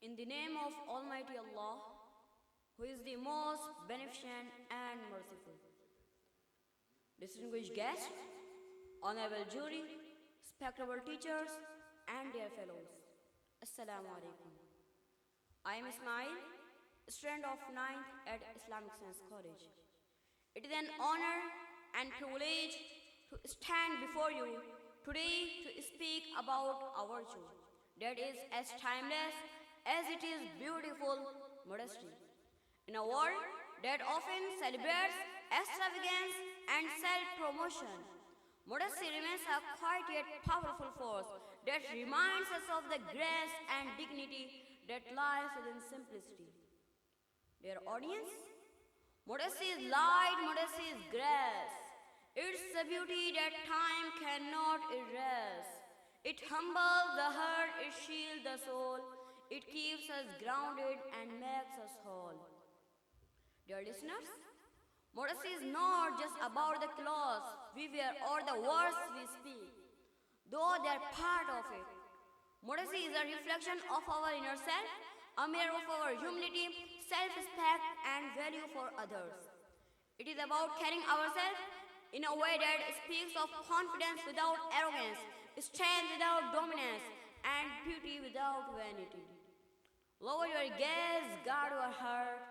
In the name of Almighty Allah, who is the most beneficent and merciful. Distinguished guests, honorable jury, respectable teachers, and dear fellows, Assalamu alaikum. I am Ismail, student of 9th at Islamic Science College. It is an honor and privilege to stand before you today to speak about a virtue that is as timeless as it is beautiful, modesty. In a world that often celebrates extravagance and self-promotion, modesty remains a quiet yet powerful force that reminds us of the grace and dignity that lies within simplicity. Dear audience, modesty is light, modesty is grace. It's a beauty that time cannot erase. It humbles the heart, it shields the soul, it keeps us grounded and makes us whole. Dear listeners, modesty is not just about the clothes we wear or the words we speak, though they are part of it. Modesty is a reflection of our inner self, a mirror of our humility, self-respect, and value for others. It is about carrying ourselves in a way that speaks of confidence without arrogance, strength without dominance, and beauty without vanity. Lower your gaze, guard your heart.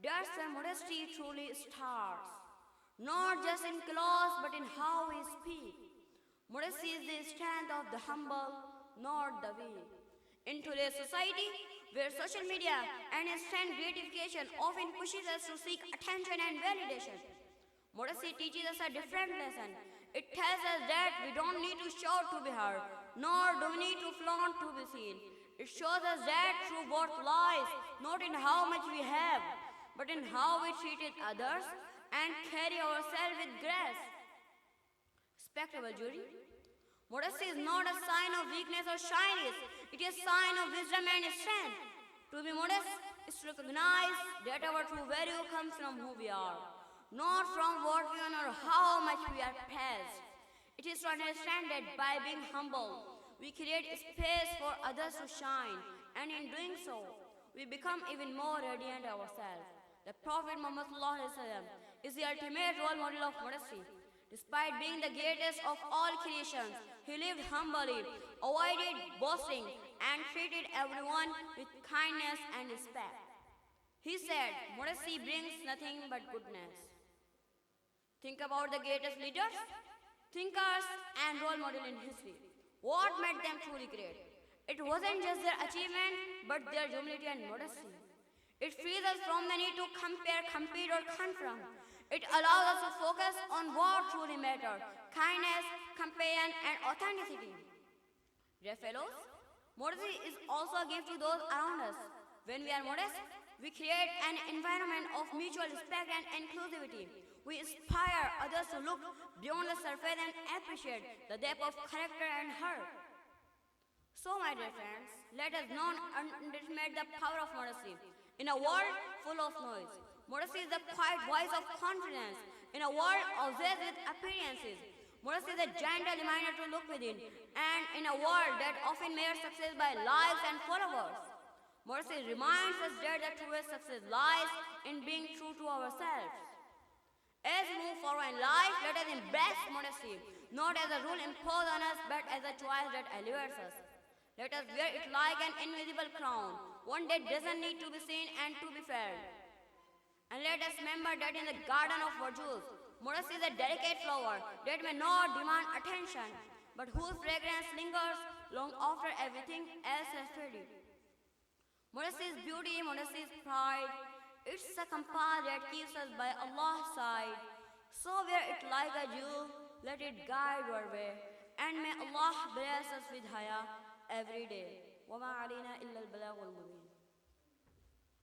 That's where modesty truly starts. Not just in clothes, but in how we speak. Modesty is the strength of the humble, not the weak. In today's society, where social media and instant gratification often pushes us to seek attention and validation, modesty teaches us a different lesson. It tells us that we don't need to shout to be heard, nor do we need to flaunt to be seen. It shows us that true worth lies not in how much we have, but in how we treated others and carry ourselves with grace. Respectable jury, modesty is not a sign of weakness or shyness. It is a sign of wisdom and strength. To be modest is to recognize that our true value comes from who we are, not from what we earn or how much we are praised. It is to understand that by being humble, we create space for others to shine, and in doing so, we become even more radiant ourselves. The Prophet Muhammad is the ultimate role model of modesty. Despite being the greatest of all creations, he lived humbly, avoided boasting, and treated everyone with kindness and respect. He said, modesty brings nothing but goodness. Think about the greatest leaders, thinkers, and role models in history. What made them truly great? It wasn't just their achievement, but their humility and modesty. It frees us from the need to compare, compete, or confront. It allows us to focus on what truly matters: kindness, compassion, and authenticity. Dear fellows, modesty is also a gift to those around us. When we are modest, we create an environment of mutual respect and inclusivity. We inspire others to look beyond the surface and appreciate the depth of character and heart. So, my dear friends, let us not underestimate the power of modesty. In a world full of noise, modesty is the quiet voice of confidence. In a world obsessed with appearances, modesty is a gentle reminder to look within. And in a world that often measures success by likes and followers, modesty reminds us that the truest success lies in being true to ourselves. As we move forward in life, let us embrace modesty, not as a rule imposed on us, but as a choice that elevates us. Let us wear it like an invisible crown, one that doesn't need to be seen and to be felt. And let us remember that in the garden of virtues, modesty is a delicate flower that may not demand attention, but whose fragrance lingers long after everything else has faded. Modesty is beauty, modesty is pride. It's a compass that keeps us by Allah's side. So wear it like a jewel, let it guide your way. And may Allah bless us with haya every day. وَمَا عَلَيْنَا إِلَّا الْبَلَاغُ الْمُبِينُ.